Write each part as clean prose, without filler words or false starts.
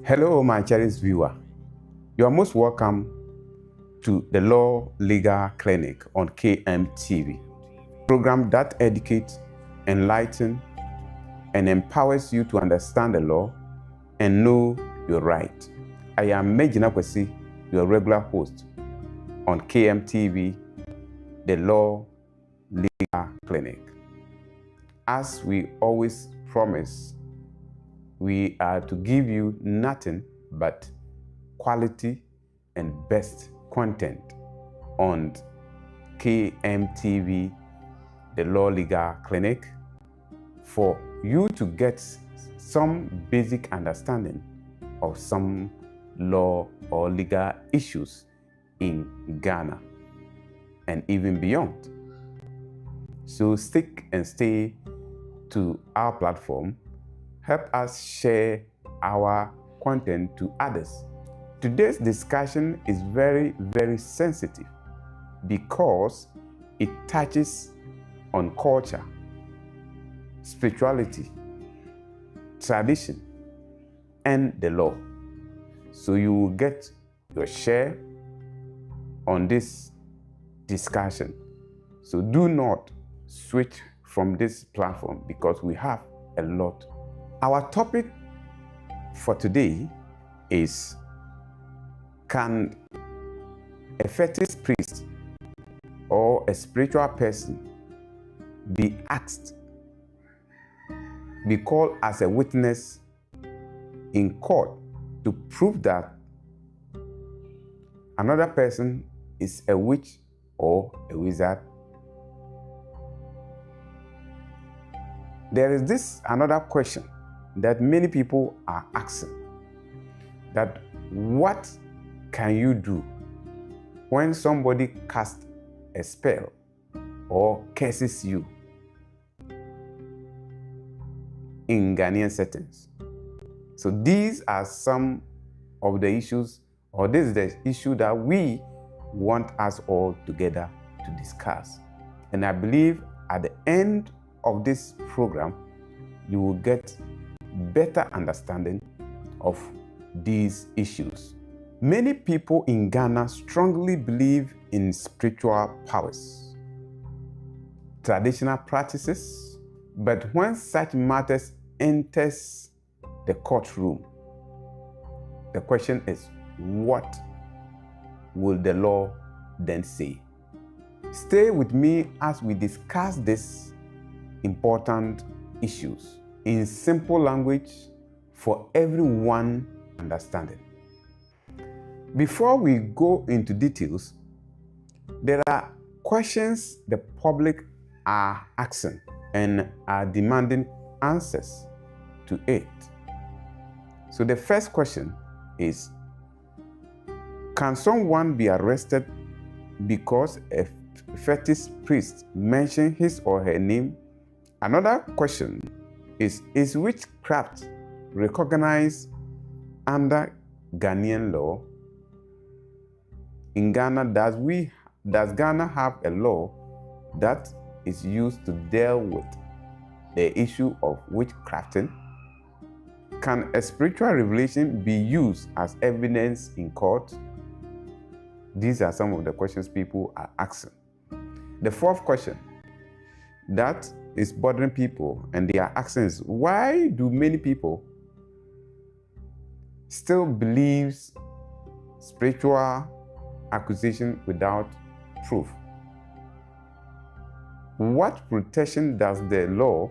Hello, my cherished viewer. You are most welcome to the Law Legal Clinic on KMTV, program that educates, enlightens, and empowers you to understand the law and know your right. I am Mejina Kwesi, your regular host on KMTV, the Law Legal Clinic. As we always promise, we are to give you nothing but quality and best content on KMTV, the Law Legal Clinic, for you to get some basic understanding of some law or legal issues in Ghana and even beyond. So stick and stay to our platform. Help us share our content to others. Today's discussion is very, very sensitive because it touches on culture, spirituality, tradition, and the law. So you will get your share on this discussion. So do not switch from this platform because we have a lot. Our topic for today is, can a fetish priest or a spiritual person be called as a witness in court to prove that another person is a witch or a wizard? There is this another question that many people are asking, that what can you do when somebody casts a spell or curses you in Ghanaian settings? So these are some of the issues, or this is the issue that we want us all together to discuss. And I believe at the end of this program, you will get better understanding of these issues. Many people in Ghana strongly believe in spiritual powers, traditional practices, but when such matters enters the courtroom, the question is, what will the law then say? Stay with me as we discuss these important issues in simple language for everyone understanding. Before we go into details, there are questions the public are asking and are demanding answers to it. So the first question is, can someone be arrested because a fetish priest mentioned his or her name? Another question is witchcraft recognized under Ghanaian law? In Ghana, does Ghana have a law that is used to deal with the issue of witchcrafting? Can a spiritual revelation be used as evidence in court? These are some of the questions people are asking. The fourth question that is bothering people and they are asking is, why do many people still believe spiritual accusation without proof? What protection does the law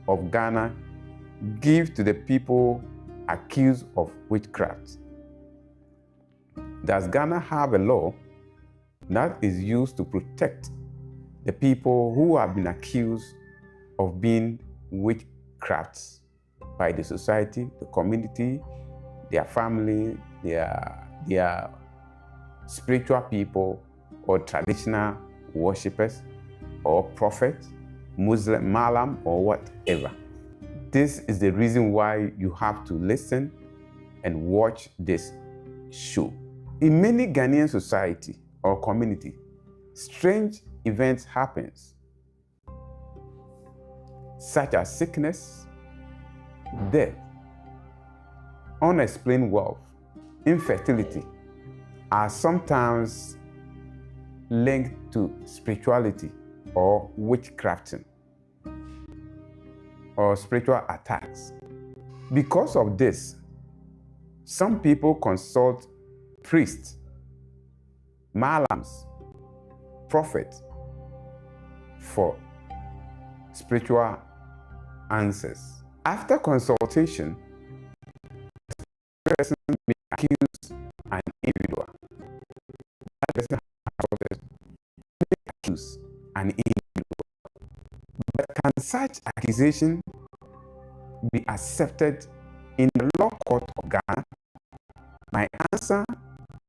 of Ghana give to the people accused of witchcraft? Does Ghana have a law that is used to protect the people who have been accused of being witchcrafts by the society, the community, their family, their spiritual people, or traditional worshippers, or prophets, Muslim, Malam, or whatever? This is the reason why you have to listen and watch this show. In many Ghanaian society or community, strange events happen, such as sickness, death, unexplained wealth, infertility are sometimes linked to spirituality or witchcrafting or spiritual attacks. Because of this, some people consult priests, malams, prophets for spiritual answers. After consultation, the person may accuse an individual. That person may accuse an individual. But can such accusation be accepted in the law court of Ghana? My answer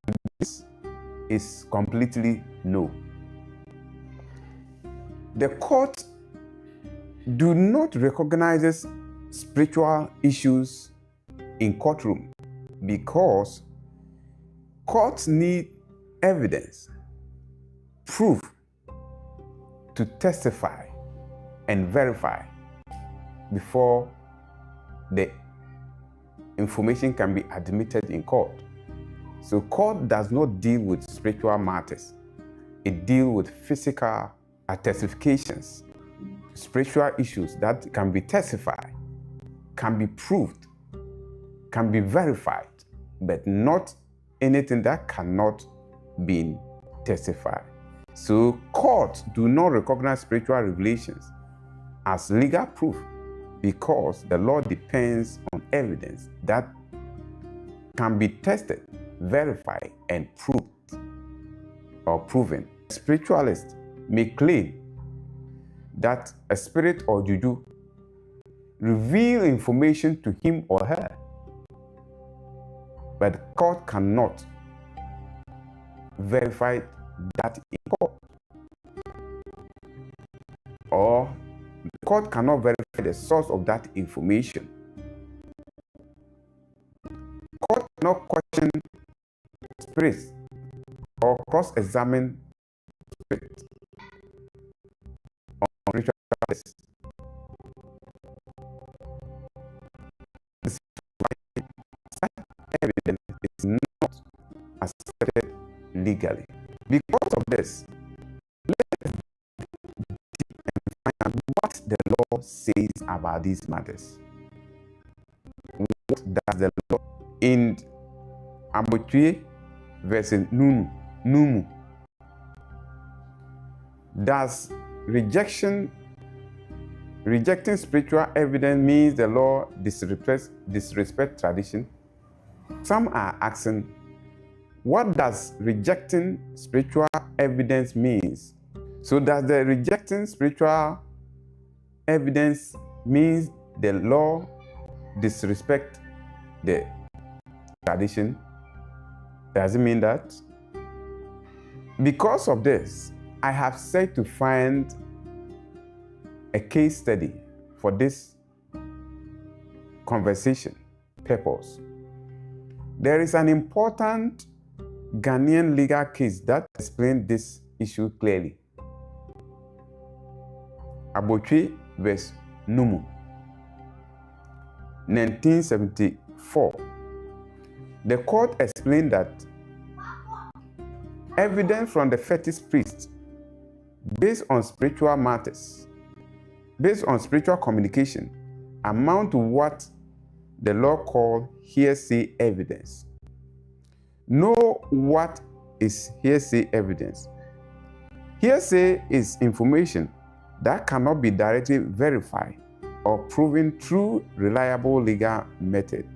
to this is completely no. The court do not recognize spiritual issues in courtroom because courts need evidence, proof to testify and verify before the information can be admitted in court. So court does not deal with spiritual matters. It deals with physical testifications, spiritual issues that can be testified, can be proved, can be verified, but not anything that cannot be testified. So courts do not recognize spiritual revelations as legal proof because the law depends on evidence that can be tested, verified, and proved or proven. Spiritualists may claim that a spirit or Juju reveal information to him or her, but the court cannot verify that in court, or the court cannot verify the source of that information. Court cannot question spirits or cross-examine spirits on ritual tests. Such evidence is not accepted legally. Because of this, let's deep and find out what the law says about these matters. What does the law in Abotue versus Numu? Does rejecting spiritual evidence means the law disrespect tradition? Some are asking, what does rejecting spiritual evidence means? So does the rejecting spiritual evidence means the law disrespect the tradition? Does it mean that? Because of this, I have said to find a case study for this conversation purpose. There is an important Ghanaian legal case that explains this issue clearly. Abotue vs. Numu, 1974. The court explained that evidence from the fetish priest based on spiritual matters, based on spiritual communication, amount to what the law called hearsay evidence. Know what is hearsay evidence? Hearsay is information that cannot be directly verified or proven through reliable legal method.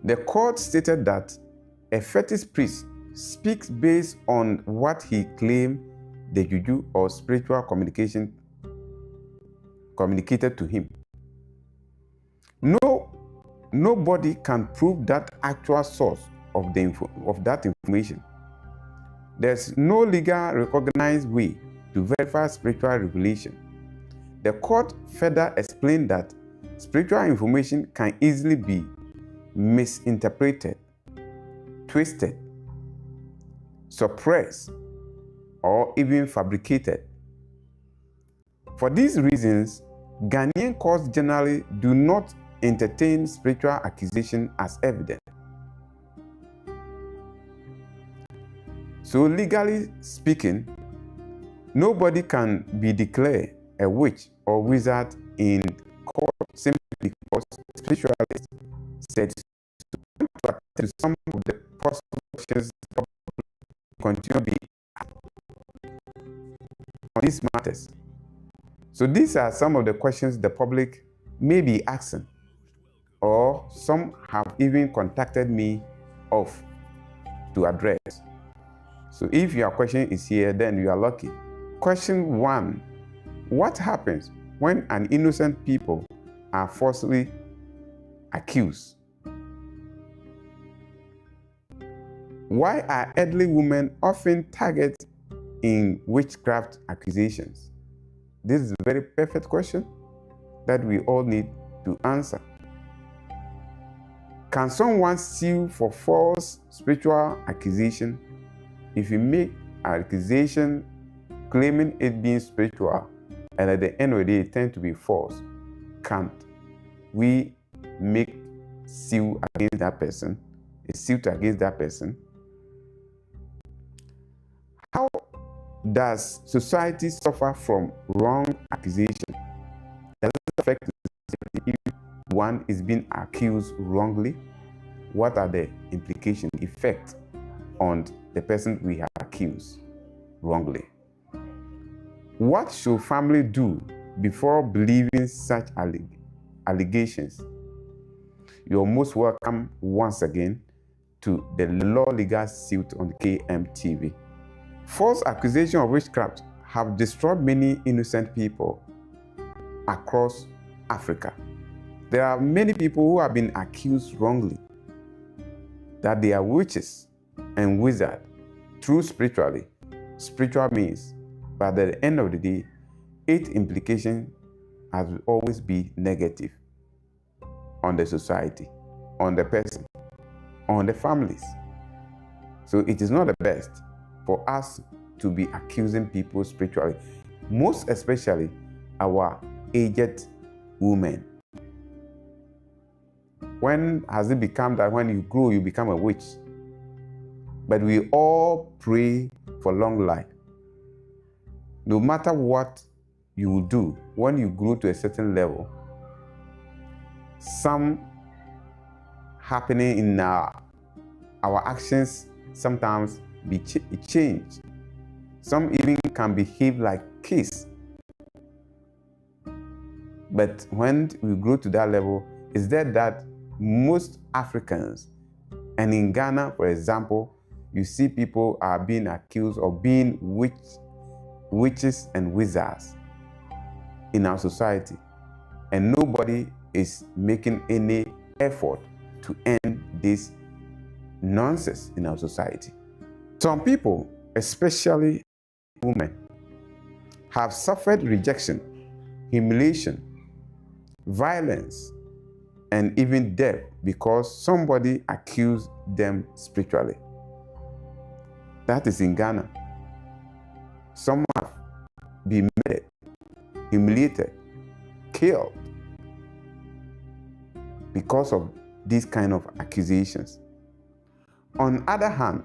The court stated that a fetish priest speaks based on what he claimed the Juju or spiritual communication communicated to him. Nobody can prove that actual source of that information. There's no legal recognized way to verify spiritual revelation. The court further explained that spiritual information can easily be misinterpreted, twisted, suppressed, or even fabricated. For these reasons, Ghanaian courts generally do not entertain spiritual accusation as evidence. So legally speaking, nobody can be declared a witch or wizard in court simply because spiritualists said to some of the possible questions continue to be on these matters. So these are some of the questions the public may be asking, or some have even contacted me of to address. So if your question is here, then you are lucky. Question 1. What happens when an innocent people are falsely accused? Why are elderly women often targeted in witchcraft accusations? This is a very perfect question that we all need to answer. Can someone sue for false spiritual accusation? If you make an accusation claiming it being spiritual, and at the end of the day it tends to be false, can't we make sue against that person, a suit against that person? How does society suffer from wrong accusation? Does it affect society if one is being accused wrongly? What are the implications, effects on the person we have accused wrongly? What should family do before believing such allegations? You're most welcome once again to the Law Legal Suit on KMTV. False accusations of witchcraft have destroyed many innocent people across Africa. There are many people who have been accused wrongly that they are witches and wizards through spiritual means, but at the end of the day, its implication has always been negative on the society, on the person, on the families. So it is not the best for us to be accusing people spiritually, most especially our aged women. When has it become that when you grow, you become a witch? But we all pray for long life. No matter what you do, when you grow to a certain level, some happening in our actions sometimes be changed. Some even can behave like kids. But when we grow to that level, is that most Africans, and in Ghana, for example, you see people are being accused of being witches and wizards in our society, and nobody is making any effort to end this nonsense in our society. Some people, especially women, have suffered rejection, humiliation, violence, and even death because somebody accused them spiritually. That is in Ghana. Some have been murdered, humiliated, killed because of these kind of accusations. On the other hand,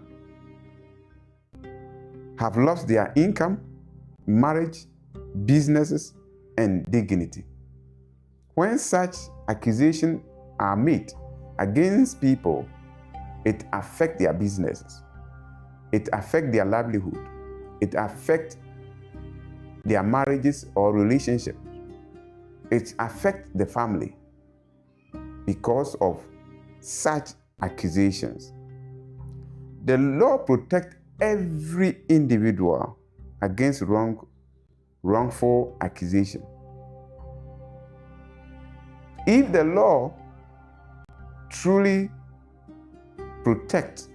have lost their income, marriage, businesses, and dignity. When such accusations are made against people, it affects their businesses, it affects their livelihood, it affects their marriages or relationships, it affects the family because of such accusations. The law protects every individual against wrongful accusation. If the law truly protects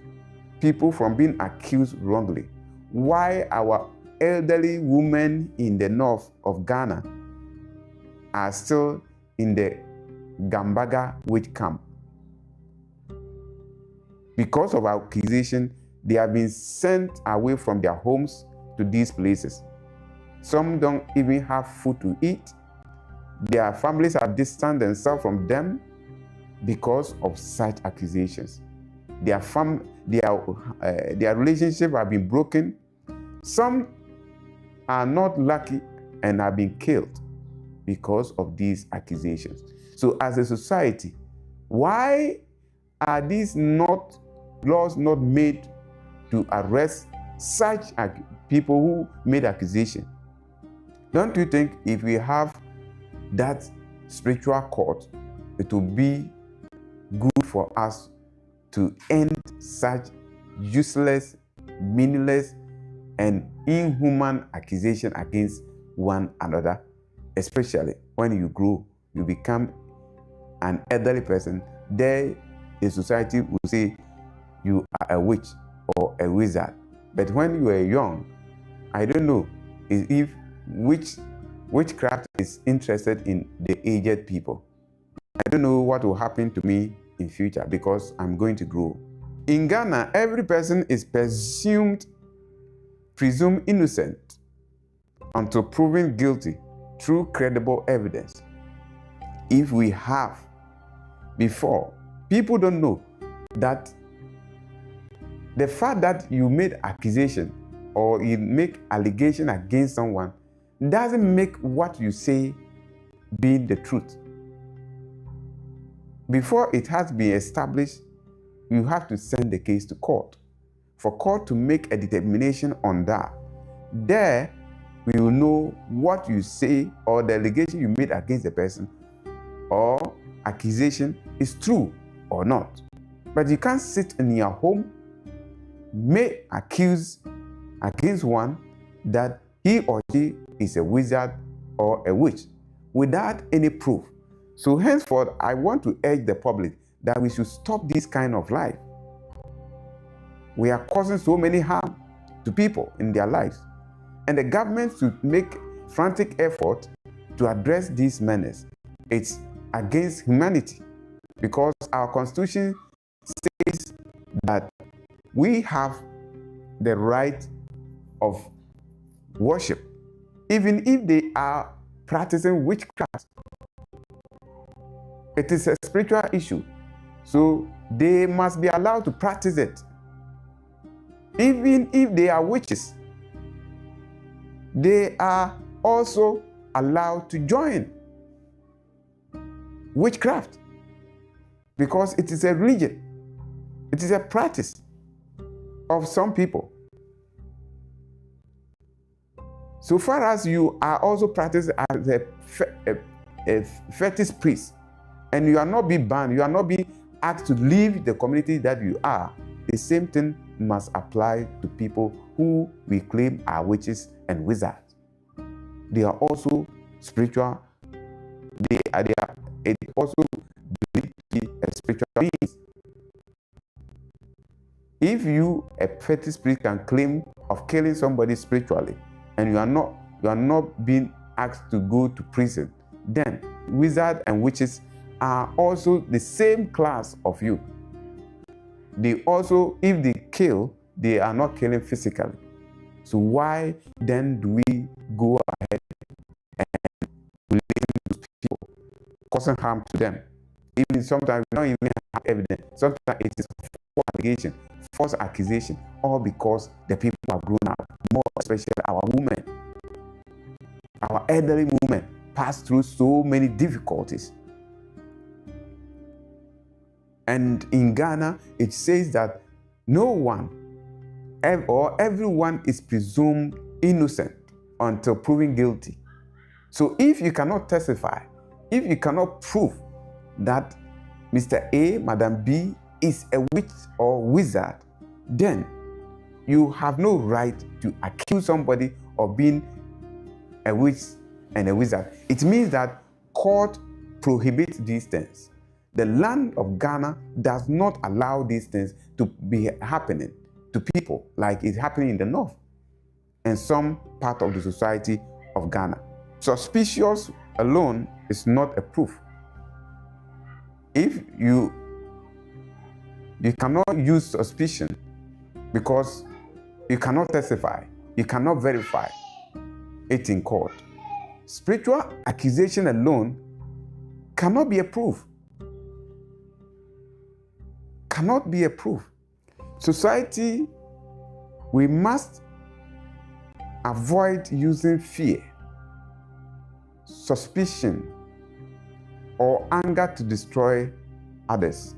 people from being accused wrongly, why our elderly women in the north of Ghana are still in the Gambaga witch camp? Because of accusation, they have been sent away from their homes to these places. Some don't even have food to eat. Their families have distanced themselves from them. because of such accusations. Their relationship have been broken. Some are not lucky and have been killed because of these accusations. So as a society, why are these laws not made to arrest such people who made accusation? Don't you think if we have that spiritual court, it will be good for us to end such useless, meaningless, and inhuman accusation against one another? Especially when you grow, you become an elderly person, there the society will say you are a witch or a wizard. But when you are young, I don't know if witchcraft is interested in the aged people. I don't know what will happen to me in future because I'm going to grow. In Ghana, every person is presumed innocent until proven guilty through credible evidence. If we have before, people don't know that the fact that you made accusation or you make allegation against someone doesn't make what you say being the truth. Before it has been established, you have to send the case to court. For court to make a determination on that, there we will know what you say or the allegation you made against the person or accusation is true or not. But you can't sit in your home, may accuse against one that he or she is a wizard or a witch without any proof. So henceforth, I want to urge the public that we should stop this kind of life. We are causing so many harm to people in their lives. And the government should make frantic effort to address these menace. It's against humanity because our constitution says that we have the right of worship, even if they are practicing witchcraft. It is a spiritual issue, so they must be allowed to practice it. Even if they are witches, they are also allowed to join witchcraft because it is a religion. It is a practice of some people. So far as you are also practicing as a fetish priest, and you are not being banned, you are not being asked to leave the community that you are, the same thing must apply to people who we claim are witches and wizards. They are also spiritual. It also believed to be a spiritual being. If you, a fetish priest, can claim of killing somebody spiritually, and you are not being asked to go to prison, then wizards and witches are also the same class of you. They also, if they kill, they are not killing physically. So why then do we go ahead and listen to people, causing harm to them? Even sometimes we don't even have evidence. Sometimes it is false allegation, false accusation, all because the people have grown up, more especially our women. Our elderly women pass through so many difficulties. And in Ghana, it says that no one or everyone is presumed innocent until proven guilty. So if you cannot testify, if you cannot prove that Mr. A, Madam B is a witch or wizard, then you have no right to accuse somebody of being a witch and a wizard. It means that court prohibits these things. The land of Ghana does not allow these things to be happening to people like it's happening in the north and some part of the society of Ghana. Suspicious alone is not a proof. If you cannot use suspicion because you cannot testify, you cannot verify it in court. Spiritual accusation alone cannot be a proof. cannot be a proof. Society, we must avoid using fear, suspicion, or anger to destroy others.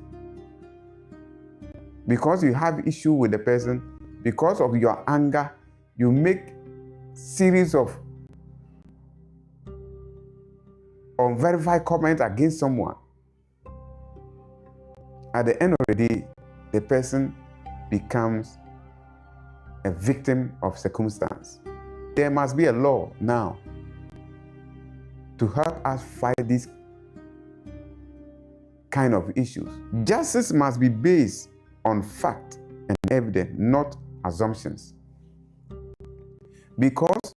Because you have issue with the person, because of your anger, you make series of unverified comments against someone. At the end of the day, the person becomes a victim of circumstance. There must be a law now to help us fight these kind of issues. Justice must be based on fact and evidence, not assumptions. Because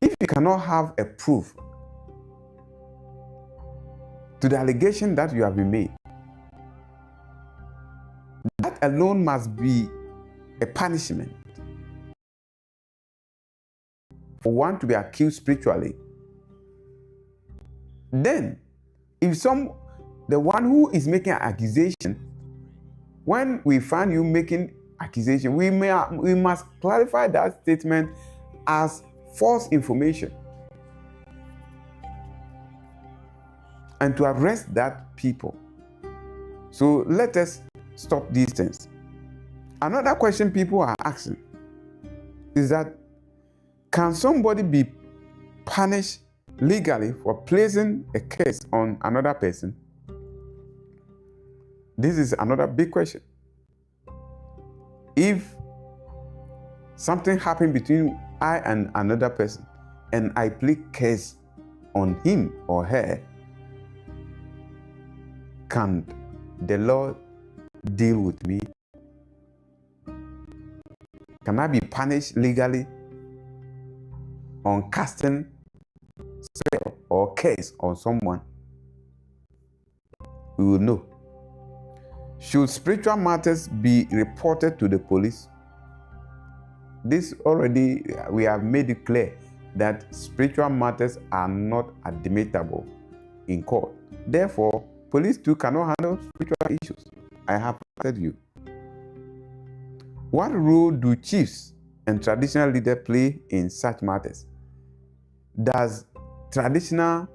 if you cannot have a proof to the allegation that you have been made, that alone must be a punishment for one to be accused spiritually. Then, if the one who is making an accusation, when we find you making accusation, we must clarify that statement as false information and to arrest that people. So let us stop these things. Another question people are asking is that, can somebody be punished legally for placing a curse on another person? This is another big question. If something happened between I and another person and I place curse on him or her, can the law deal with me? Can I be punished legally on casting spell or curse on someone? We will know. Should spiritual matters be reported to the police? This already, we have made it clear that spiritual matters are not admissible in court. Therefore, police too cannot handle spiritual issues. I have told you. What role do chiefs and traditional leaders play in such matters? Does traditional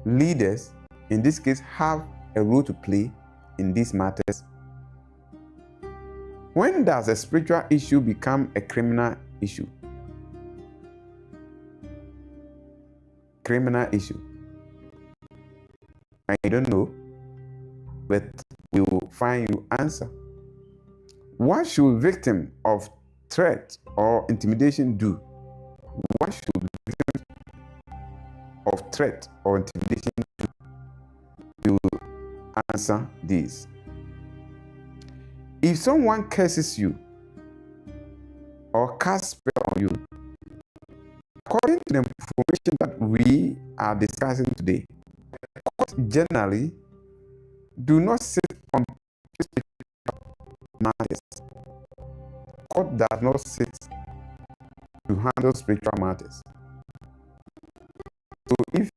leaders, in this case, have a role to play in these matters? When does a spiritual issue become a criminal issue? Criminal issue. I don't know, but we will find you answer. What should victims of threat or intimidation do? What should victims of threat or intimidation do? We will answer these. If someone curses you or casts spell on you, according to the information that we are discussing today, court generally do not sit on matters. Court does not sit to handle spiritual matters. So if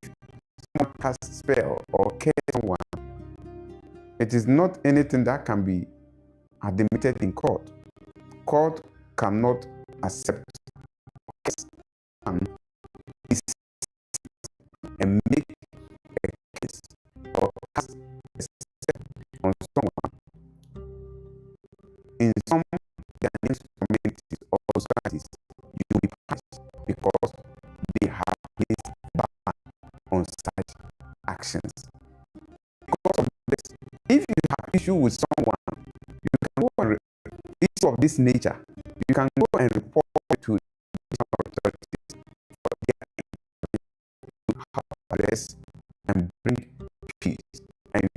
someone casts spell or curse someone, it is not anything that can be admitted in court. Court cannot accept and make a case or cast a spell on someone. In some Ghanaian communities or societies, you will be punished because they have placed ban on such actions. Because of this, if you have issue with someone, you can go and issue of this nature, you can go and report to the authorities for their to help address and bring peace and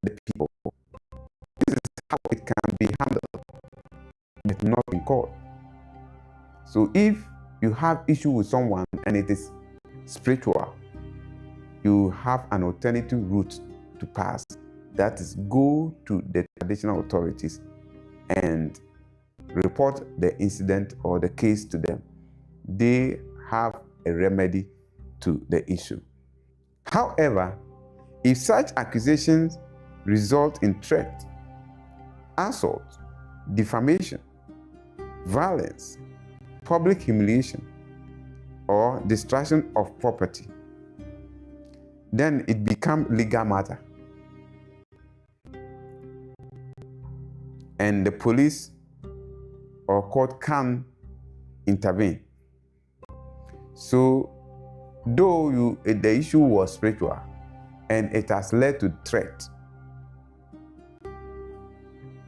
the people. This is how it can be handled, but not in court. So if you have issue with someone and it is spiritual, you have an alternative route to pass. That is, go to the traditional authorities and report the incident or the case to them. They have a remedy to the issue. However, if such accusations result in threat, assault, defamation, violence, public humiliation, or destruction of property, then it becomes legal matter. And the police or court can intervene. So, though the issue was spiritual and it has led to threat,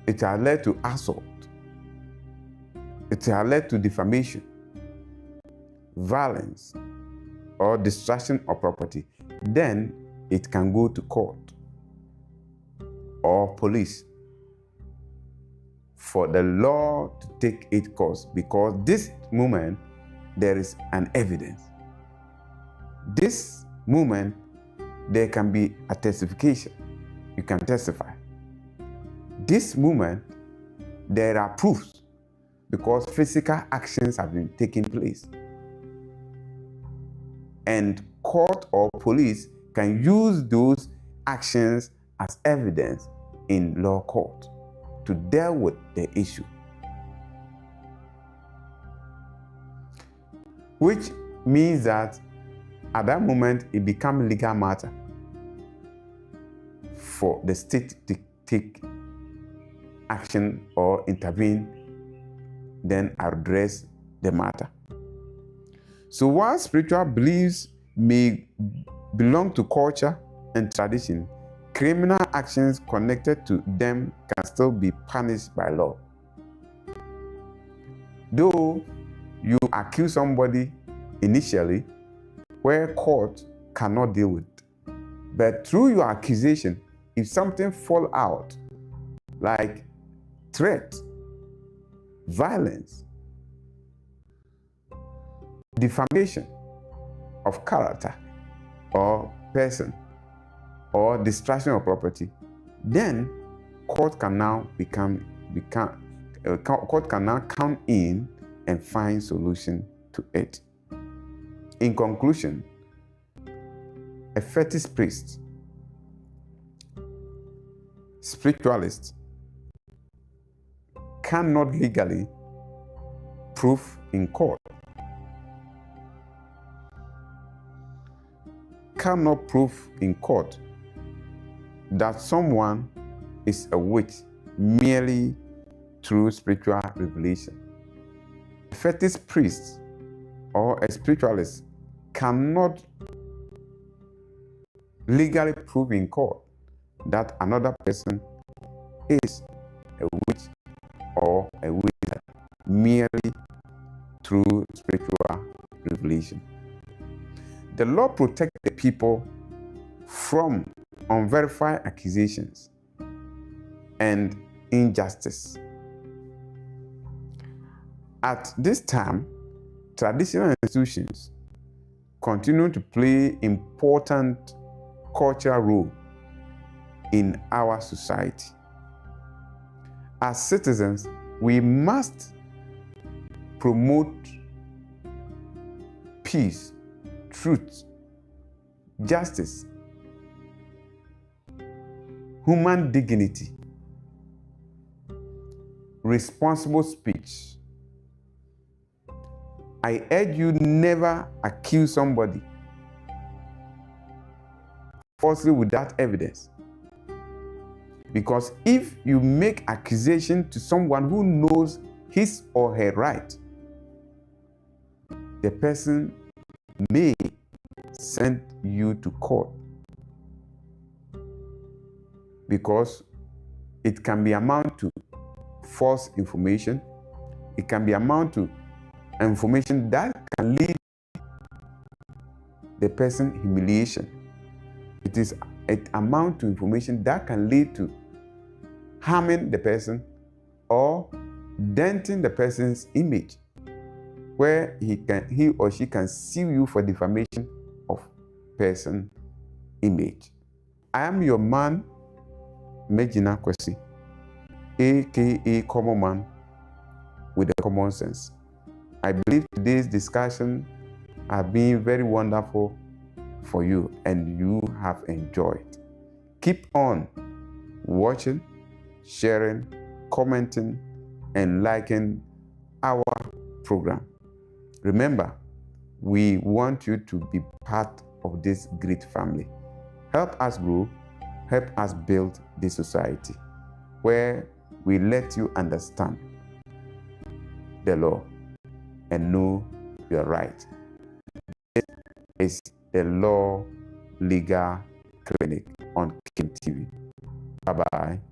it has led to assault, it has led to defamation, violence, or destruction of property, then it can go to court or police for the law to take its course, because this moment there is an evidence. This moment there can be a testification. You can testify. This moment there are proofs, because physical actions have been taking place. And court or police can use those actions as evidence in law court to deal with the issue. Which means that at that moment it becomes legal matter for the state to take action or intervene, then address the matter. So while spiritual beliefs may belong to culture and tradition, criminal actions connected to them can still be punished by law. Though you accuse somebody initially where court cannot deal with, but through your accusation, if something falls out, like threat, violence, defamation of character or person, or destruction of property, then court can now court can now come in and find solution to it. In conclusion, a fetish priest, spiritualist, cannot legally prove in court, cannot prove in court that someone is a witch merely through spiritual revelation. A fetish priest or a spiritualist cannot legally prove in court that another person is a witch or a wizard merely through spiritual revelation. The law protects the people from unverified accusations and injustice. At this time, traditional institutions continue to play important cultural role in our society. As citizens, we must promote peace, truth, justice, human dignity, responsible speech. I urge you never accuse somebody falsely without evidence. Because if you make accusation to someone who knows his or her right, the person may send you to court, because it can be amount to false information. It can be amount to information that can lead the person humiliation. It amount to information that can lead to harming the person or denting the person's image, where he or she can sue you for defamation of person image. I am your man, Mejina Kwesi, aka Common Man with a common sense. I believe today's discussion has been very wonderful for you and you have enjoyed. Keep on watching, sharing, commenting, and liking our program. Remember, we want you to be part of this great family. Help us grow, help us build this society where we let you understand the law and know your right. This is the Law Legal Clinic on King TV. Bye-bye.